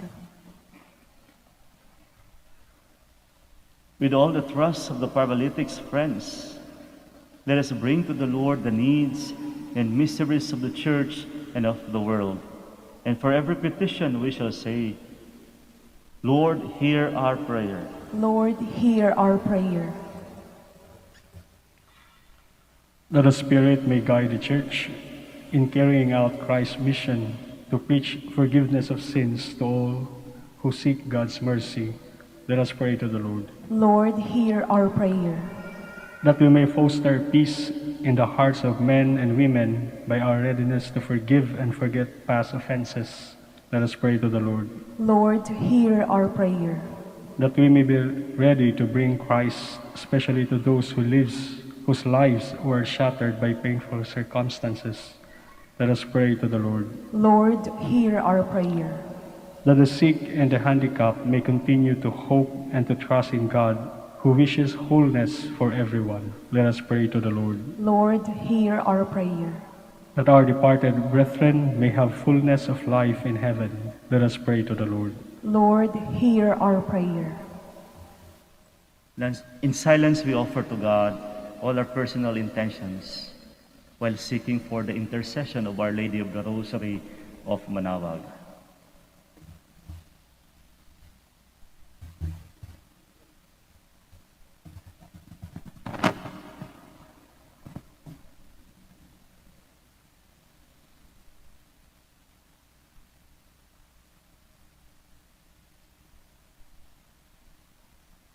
With all the trust of the paralytic's friends, let us bring to the Lord the needs and mysteries of the Church and of the world. And for every petition we shall say, Lord, hear our prayer. Lord, hear our prayer. That the Spirit may guide the Church in carrying out Christ's mission to preach forgiveness of sins to all who seek God's mercy. Let us pray to the Lord. Lord, hear our prayer. That we may foster peace in the hearts of men and women by our readiness to forgive and forget past offenses. Let us pray to the Lord. Lord, hear our prayer. That we may be ready to bring Christ, especially to those whose lives were shattered by painful circumstances. Let us pray to the Lord. Lord, hear our prayer. That the sick and the handicapped may continue to hope and to trust in God, who wishes wholeness for everyone. Let us pray to the Lord. Lord, hear our prayer. That our departed brethren may have fullness of life in heaven. Let us pray to the Lord. Lord, hear our prayer. In silence we offer to God all our personal intentions while seeking for the intercession of Our Lady of the Rosary of Manaoag.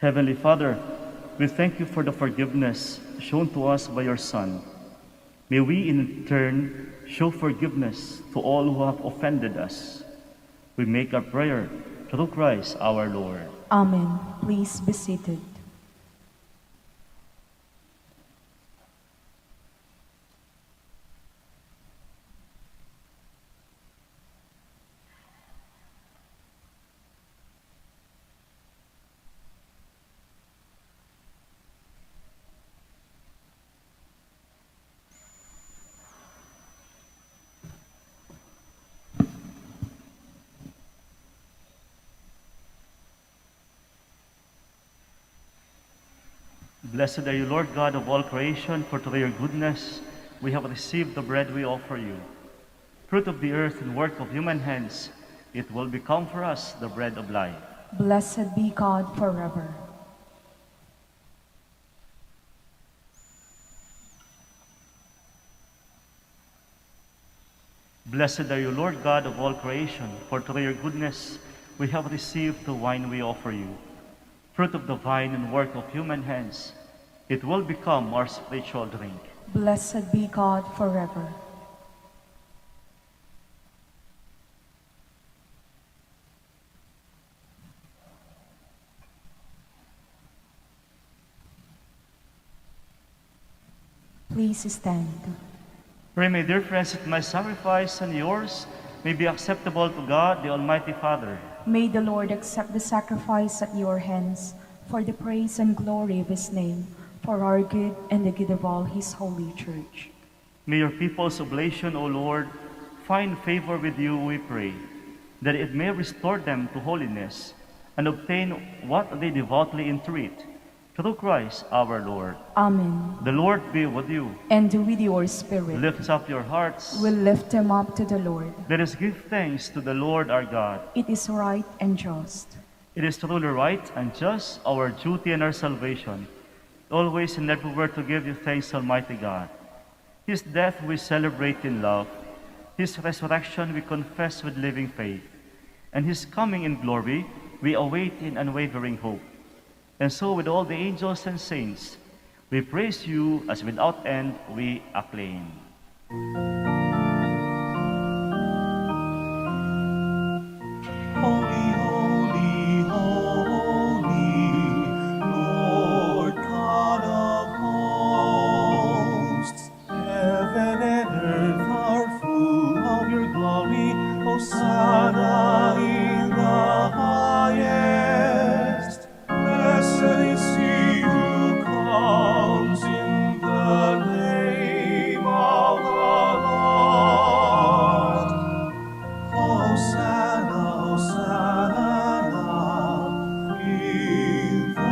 Heavenly Father, we thank you for the forgiveness shown to us by your Son. May we in turn show forgiveness to all who have offended us. We make our prayer through Christ our Lord. Amen. Please be seated. Blessed are you, Lord God of all creation, for through your goodness we have received the bread we offer you. Fruit of the earth and work of human hands, it will become for us the bread of life. Blessed be God forever. Blessed are you, Lord God of all creation, for through your goodness we have received the wine we offer you. Fruit of the vine and work of human hands, it will become our spiritual drink. Blessed be God forever. Please stand. Pray, my dear friends, that my sacrifice and yours may be acceptable to God, the Almighty Father. May the Lord accept the sacrifice at your hands for the praise and glory of his name, for our good and the good of all his holy church. May your people's oblation, O Lord, find favor with you, we pray, that it may restore them to holiness and obtain what they devoutly entreat. Through Christ our Lord. Amen. The Lord be with you. And with your spirit. Lift up your hearts. We'll lift them up to the Lord. Let us give thanks to the Lord our God. It is right and just. It is truly right and just, our duty and our salvation, always and everywhere to give you thanks, Almighty God. His death we celebrate in love. His resurrection we confess with living faith. And his coming in glory we await in unwavering hope. And so with all the angels and saints, we praise you as without end we acclaim. Holy, holy, holy, Lord God of hosts. Heaven and earth are full of your glory. Hosanna in the highest. Blessed is he who comes in the name of the Lord. Hosanna, Hosanna in the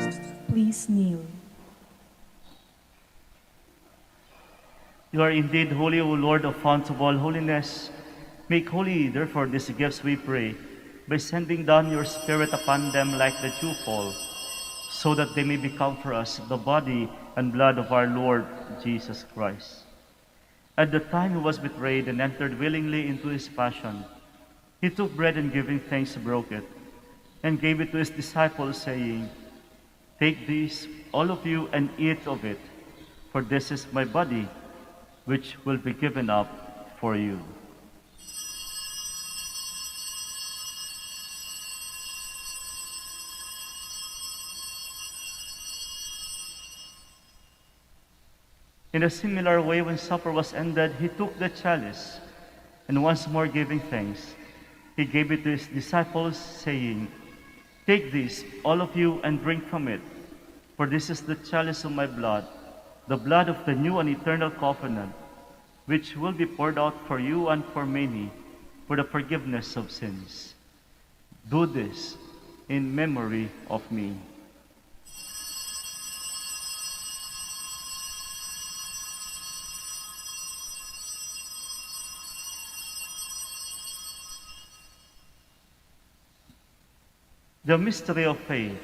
highest. Please kneel. You are indeed holy, O Lord, of fount of all holiness. Make holy, therefore, these gifts, we pray, by sending down your Spirit upon them like the dewfall, so that they may become for us the body and blood of our Lord Jesus Christ. At the time he was betrayed and entered willingly into his passion, he took bread and giving thanks broke it, and gave it to his disciples, saying, "Take this, all of you, and eat of it, for this is my body, which will be given up for you." In a similar way, when supper was ended, he took the chalice, and once more giving thanks, he gave it to his disciples, saying, "Take this, all of you, and drink from it, for this is the chalice of my blood, the blood of the new and eternal covenant, which will be poured out for you and for many for the forgiveness of sins. Do this in memory of me." The mystery of faith.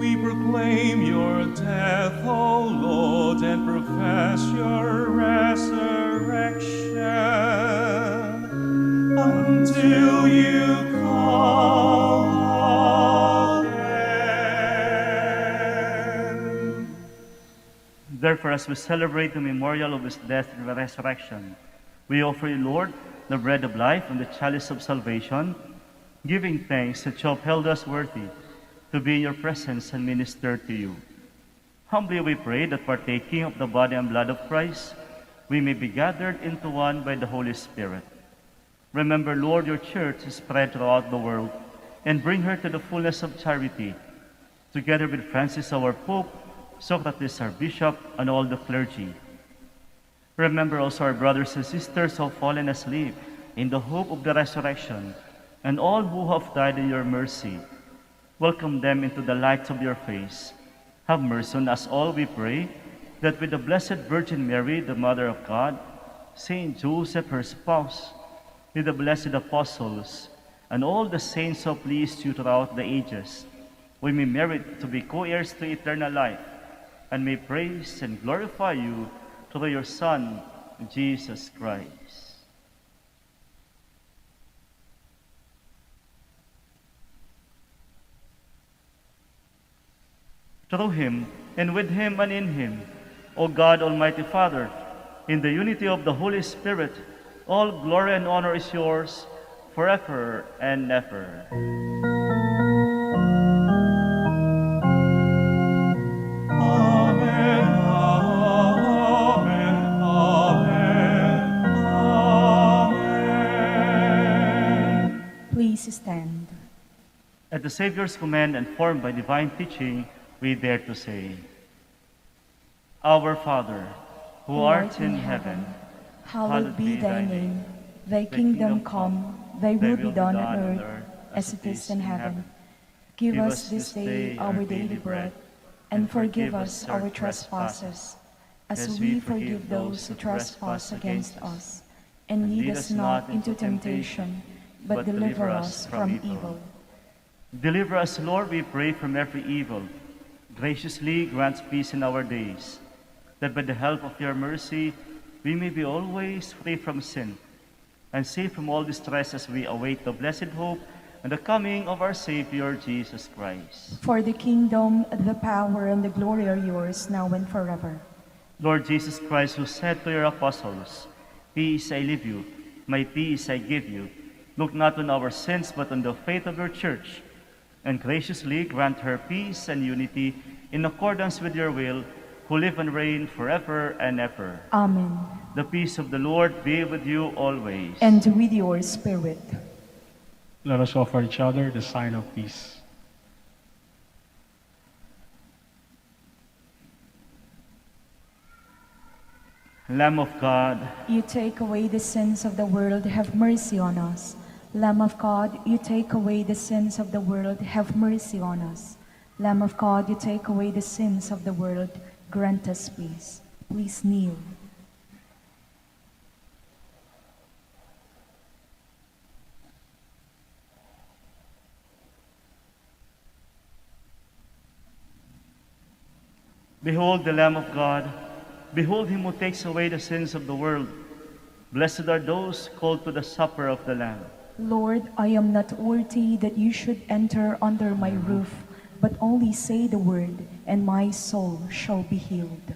We proclaim your death, O Lord, and profess your resurrection until you come again. Therefore, as we celebrate the memorial of his death and resurrection, we offer you, Lord, the bread of life and the chalice of salvation, giving thanks that you have held us worthy to be in your presence and minister to you. Humbly we pray that partaking of the body and blood of Christ, we may be gathered into one by the Holy Spirit. Remember, Lord, your church is spread throughout the world, and bring her to the fullness of charity, together with Francis our Pope, Socrates our Bishop, and all the clergy. Remember also our brothers and sisters who have fallen asleep in the hope of the resurrection, and all who have died in your mercy. Welcome them into the light of your face. Have mercy on us all, we pray, that with the Blessed Virgin Mary, the Mother of God, Saint Joseph, her spouse, with the blessed apostles, and all the saints who have pleased you throughout the ages, we may merit to be co-heirs to eternal life, and may praise and glorify you through your Son, Jesus Christ. Through him, and with him, and in him, O God, Almighty Father, in the unity of the Holy Spirit, all glory and honor is yours forever and ever. Please stand. At the Savior's command and formed by divine teaching, we dare to say, Our Father, who art in heaven, hallowed be thy name. Thy kingdom come, thy will be done on earth as it is in heaven. Give us this day our daily bread, and forgive us our trespasses, as we forgive those who trespass against us. And lead us not into temptation, but deliver us from evil. Deliver us, Lord, we pray, from every evil. Graciously grant peace in our days, that by the help of your mercy we may be always free from sin and safe from all distress as we await the blessed hope and the coming of our Savior, Jesus Christ. For the kingdom, the power, and the glory are yours, now and forever. Lord Jesus Christ, who said to your apostles, Peace I leave you, my peace I give you, look not on our sins but on the faith of your church, and graciously grant her peace and unity in accordance with your will, who live and reign forever and ever. Amen. The peace of the Lord be with you always. And with your spirit. Let us offer each other the sign of peace. Lamb of God, You take away the sins of the world, have mercy on us. Lamb of God, you take away the sins of the world, have mercy on us. Lamb of God, you take away the sins of the world, grant us peace. Please kneel. behold the Lamb of God. Behold him who takes away the sins of the world. Blessed are those called to the supper of the Lamb. Lord, I am not worthy that you should enter under my roof, but only say the word, and my soul shall be healed.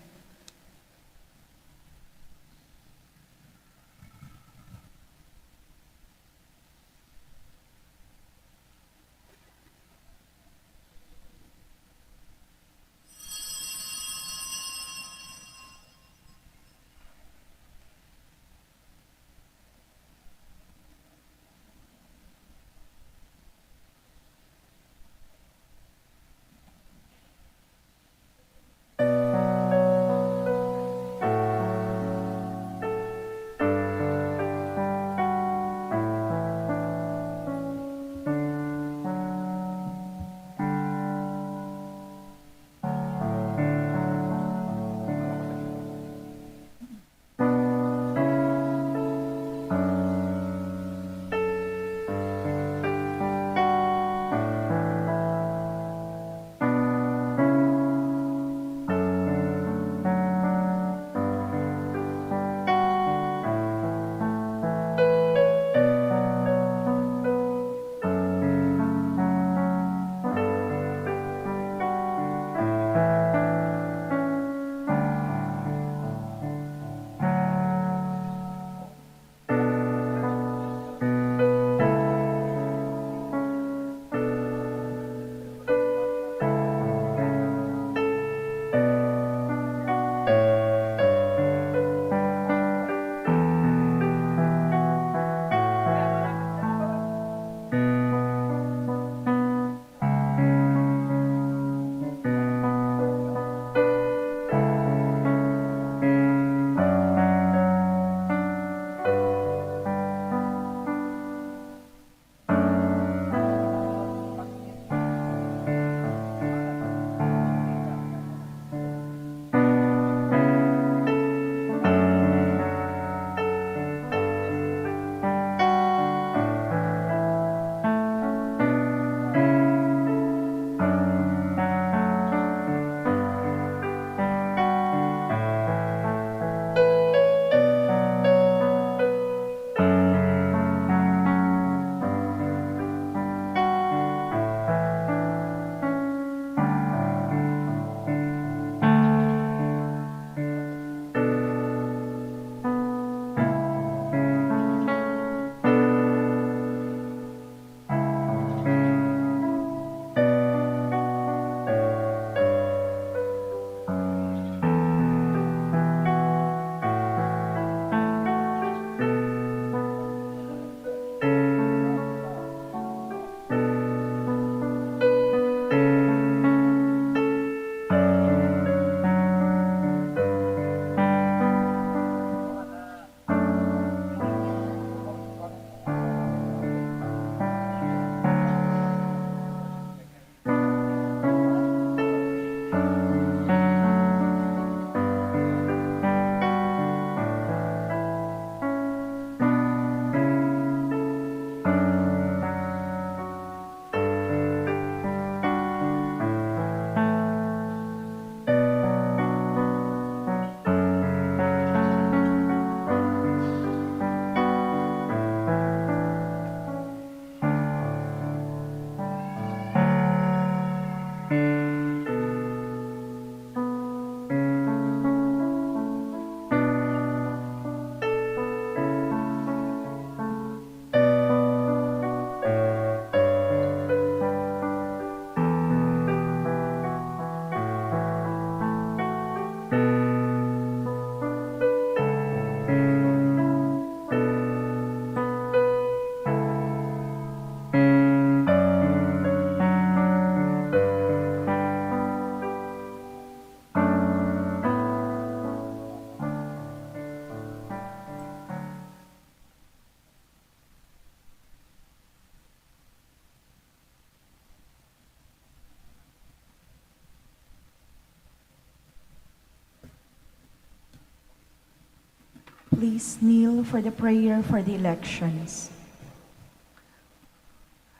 Please kneel for the prayer for the elections.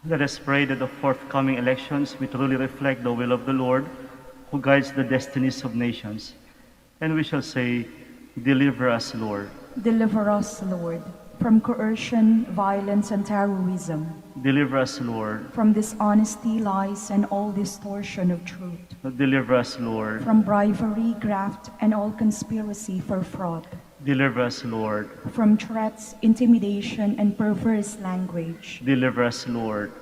Let us pray that the forthcoming elections will truly reflect the will of the Lord, who guides the destinies of nations. And we shall say, Deliver us, Lord. Deliver us, Lord, from coercion, violence, and terrorism, Deliver us, Lord. from dishonesty, lies, and all distortion of truth, Deliver us, Lord. from bribery, graft, and all conspiracy for fraud, Deliver us, Lord. from threats, intimidation, and perverse language. Deliver us, Lord.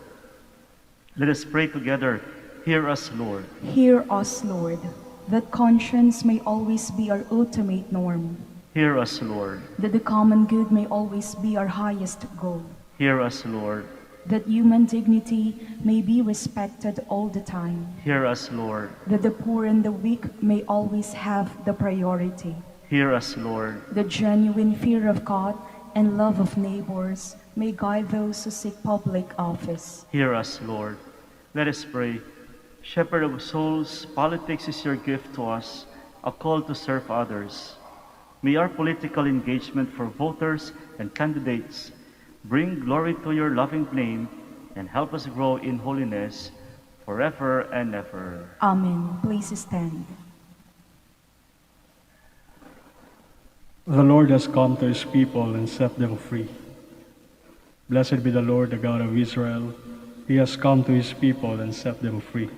Let us pray together. Hear us, Lord. Hear us, Lord, that conscience may always be our ultimate norm, Hear us, Lord. that the common good may always be our highest goal, Hear us, Lord. that human dignity may be respected all the time, Hear us, Lord. that the poor and the weak may always have the priority, Hear us, Lord. the genuine fear of God and love of neighbors may guide those who seek public office. Hear us, Lord. Let us pray. Shepherd of souls, politics is your gift to us, a call to serve others. May our political engagement for voters and candidates bring glory to your loving name and help us grow in holiness forever and ever. Amen. Please stand. The Lord has come to his people and set them free. Blessed be the Lord, the God of Israel. He has come to his people and set them free.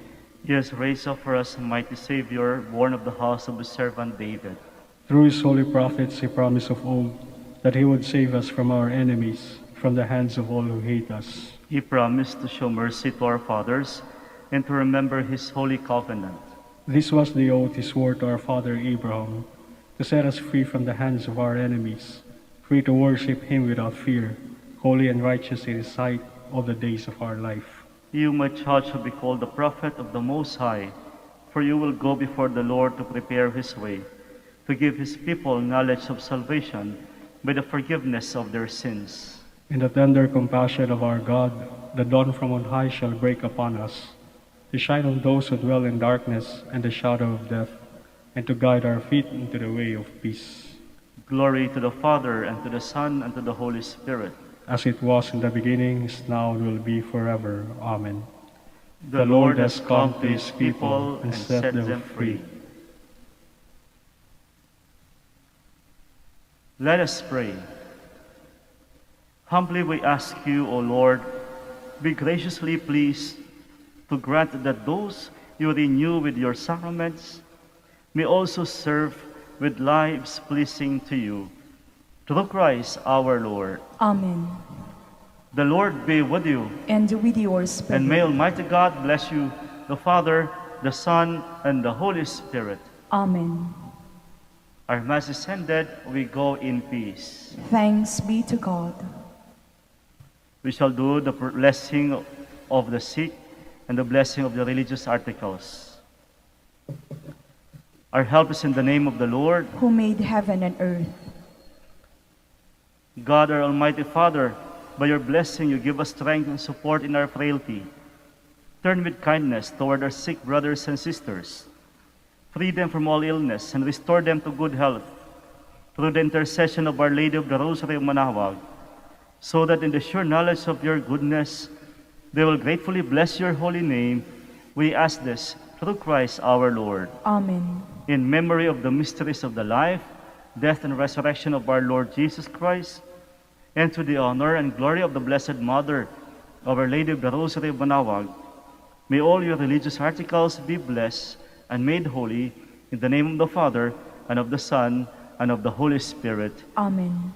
He has raised up for us a mighty Savior, born of the house of his servant David. Through his holy prophets, he promised of old that he would save us from our enemies, from the hands of all who hate us. He promised to show mercy to our fathers and to remember his holy covenant. This was the oath he swore to our father Abraham, to set us free from the hands of our enemies, free to worship him without fear, holy and righteous in his sight all the days of our life. You, my child, shall be called the prophet of the Most High, for you will go before the Lord to prepare his way, to give his people knowledge of salvation by the forgiveness of their sins. In the tender compassion of our God, the dawn from on high shall break upon us, to shine on those who dwell in darkness and the shadow of death, and to guide our feet into the way of peace. Glory to the Father, and to the Son, and to the Holy Spirit. As it was in the beginning, is now, and will be forever. Amen. The Lord has come to his people and set them free. Let us pray. Humbly we ask you, O Lord, be graciously pleased to grant that those you renew with your sacraments may also serve with lives pleasing to you. Through Christ our Lord. Amen. The Lord be with you, And with your spirit. and may Almighty God bless you, the Father, the Son, and the Holy Spirit. Amen. Our Mass is ended. We go in peace. Thanks be to God. We shall do the blessing of the sick and the blessing of the religious articles. Our help is in the name of the Lord. Who made heaven and earth. God, our Almighty Father, by your blessing you give us strength and support in our frailty. Turn with kindness toward our sick brothers and sisters. Free them from all illness and restore them to good health through the intercession of Our Lady of the Rosary of Manaoag, so that in the sure knowledge of your goodness they will gratefully bless your holy name. We ask this through Christ our Lord. Amen. In memory of the mysteries of the life, death, and resurrection of our Lord Jesus Christ, and to the honor and glory of the Blessed Mother of Our Lady of the Rosary of Manaoag, may all your religious articles be blessed and made holy in the name of the Father, and of the Son, and of the Holy Spirit. Amen.